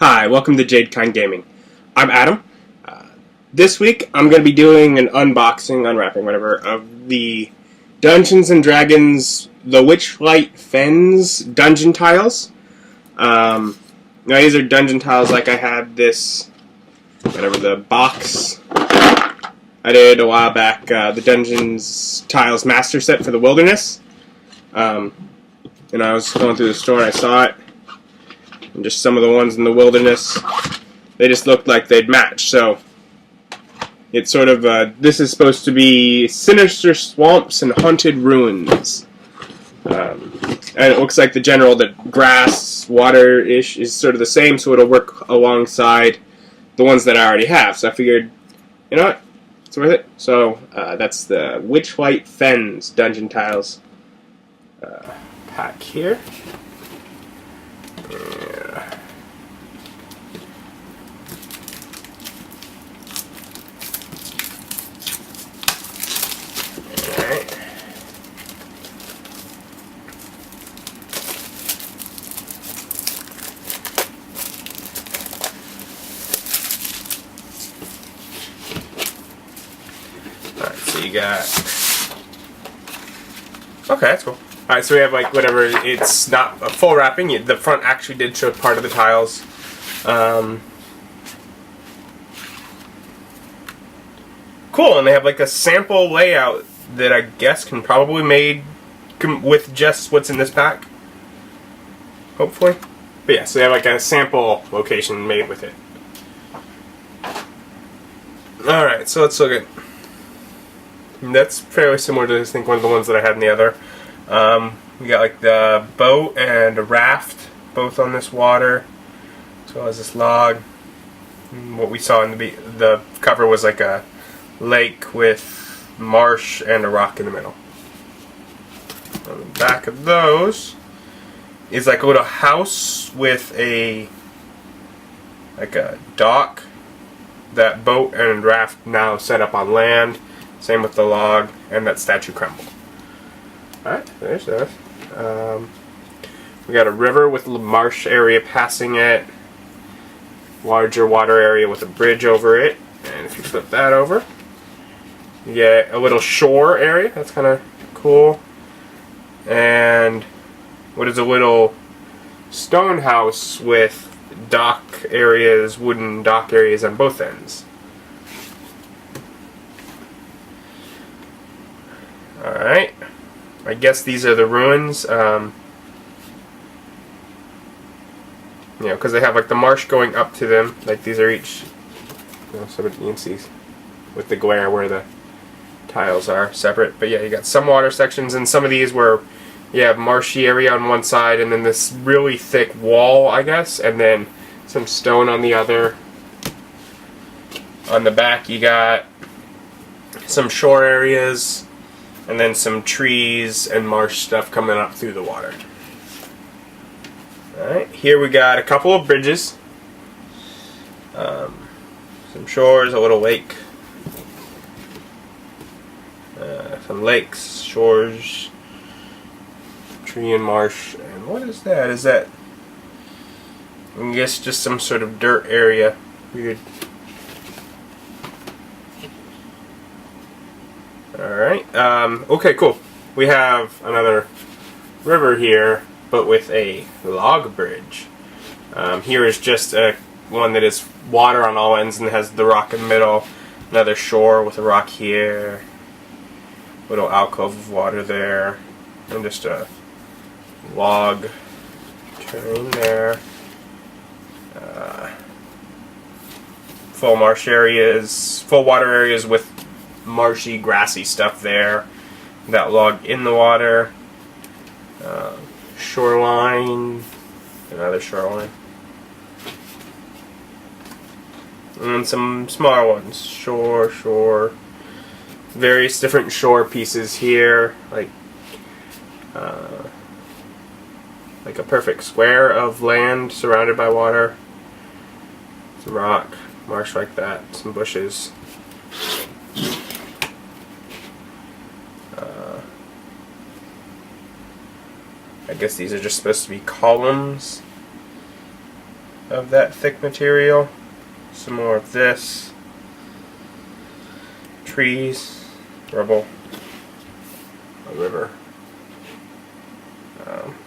Hi, welcome to JadeKind Gaming. I'm Adam. This week I'm going to be doing an unboxing, unwrapping, whatever, of the Dungeons & Dragons The Witchlight Fens dungeon tiles. Now these are dungeon tiles like I had this, whatever, the box I did a while back, the Dungeons Tiles Master Set for the Wilderness. And I was going through the store and I saw it. And just some of the ones in the wilderness, they just looked like they'd match. So it's sort of this is supposed to be sinister swamps and haunted ruins, and it looks like the grass, water-ish is sort of the same, so it'll work alongside the ones that I already have. So I figured, you know what, it's worth it. So that's the Witchlight Fens dungeon tiles pack here. Alright, so you got... Okay, that's cool. Alright, so we have like whatever, it's not a full wrapping, the front actually did show part of the tiles. Cool, and they have like a sample layout that I guess can probably be made with just what's in this pack. Hopefully. But yeah, so they have like a sample location made with it. Alright, so let's look at... That's fairly similar to, I think, one of the ones that I had in the other. We got like the boat and a raft, both on this water, as well as this log. And what we saw in the cover was like a lake with marsh and a rock in the middle. On the back of those is like a little house with a dock. That boat and raft now set up on land. Same with the log and that statue crumbled. Alright, there's that. We got a river with a marsh area passing it. Larger water area with a bridge over it. And if you flip that over, you get a little shore area. That's kind of cool. And what is a little stone house with dock areas, wooden dock areas on both ends. Alright, I guess these are the ruins, you know, because they have like the marsh going up to them, like these are each, you know, so you can see with the glare where the tiles are separate, but yeah, you got some water sections, and some of these where you have marshy area on one side, and then this really thick wall, I guess, and then some stone on the other. On the back you got some shore areas, and then some trees and marsh stuff coming up through the water. Alright, here we got a couple of bridges. Some shores, a little lake. Some lakes, shores, tree and marsh. And what is that? Is that, I guess, just some sort of dirt area? Weird. Alright, okay, cool. We have another river here, but with a log bridge. Here is just one that is water on all ends and has the rock in the middle. Another shore with a rock here. Little alcove of water there. And just a log turn there. Full marsh areas, full water areas with marshy, grassy stuff there. That log in the water. Shoreline. Another shoreline. And some smaller ones. Shore. Various different shore pieces here. Like a perfect square of land surrounded by water. Some rock, marsh like that, some bushes. I guess these are just supposed to be columns. of that thick material. Some more of this. Trees, rubble, a river,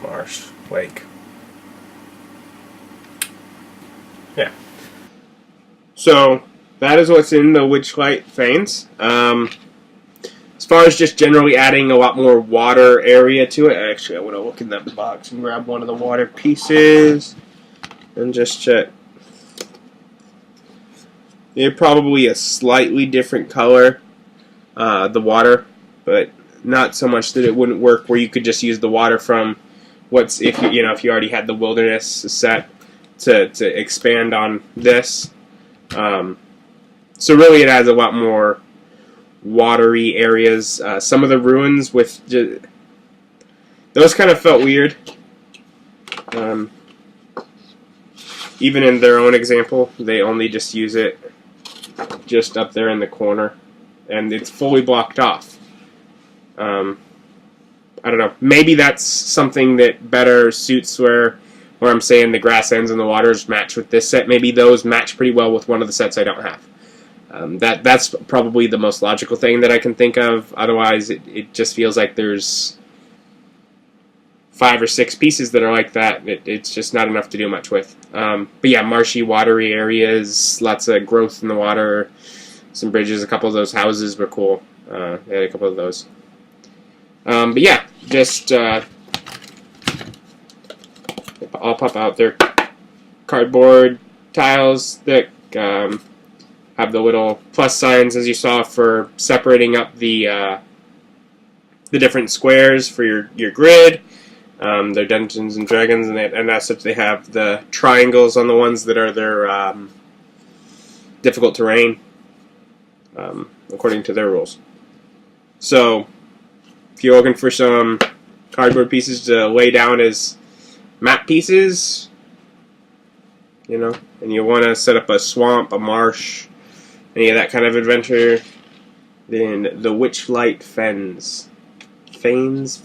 marsh, lake. Yeah. So that is what's in the Witchlight Fens. As far as just generally adding a lot more water area to it, actually I want to look in that box and grab one of the water pieces and just check. They're probably a slightly different color, the water, but not so much that it wouldn't work where you could just use the water from what's if you already had the wilderness set to expand on this. So really it has a lot more watery areas. Some of the ruins with those kind of felt weird. Even in their own example, they only just use it just up there in the corner, and it's fully blocked off. I don't know. Maybe that's something that better suits where I'm saying the grass ends and the waters match with this set. Maybe those match pretty well with one of the sets I don't have. That's probably the most logical thing that I can think of. Otherwise, it just feels like there's 5 or 6 pieces that are like that. It's just not enough to do much with. But yeah, marshy, watery areas, lots of growth in the water, some bridges. A couple of those houses were cool. They had a couple of those. But yeah, just I'll pop out their cardboard tiles that have the little plus signs, as you saw, for separating up the different squares for your grid. They're Dungeons and Dragons, and as such, they have the triangles on the ones that are their difficult terrain, according to their rules. So, if you're looking for some cardboard pieces to lay down as map pieces, and you want to set up a swamp, a marsh, any of that kind of adventure, then the Witchlight Fens. Fens?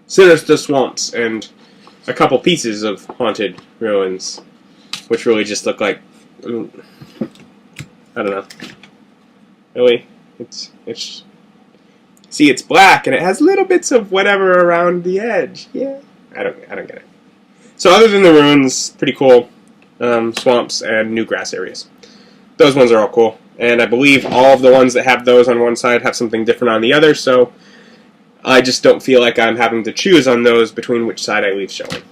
Sinister swamps and a couple pieces of haunted ruins, which really just look like, I don't know. Really, it's see, it's black and it has little bits of whatever around the edge. Yeah, I don't get it. So other than the ruins, pretty cool swamps and new grass areas. Those ones are all cool, and I believe all of the ones that have those on one side have something different on the other. So I just don't feel like I'm having to choose on those between which side I leave showing.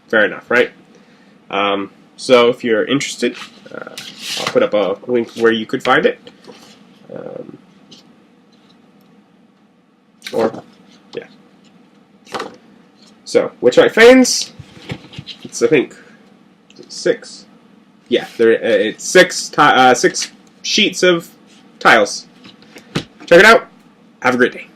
Fair enough, right? So if you're interested, I'll put up a link where you could find it. Yeah. So, Witchlight Fens, it's, I think, 6. Yeah, it's 6 sheets of tiles. Check it out. Have a great day.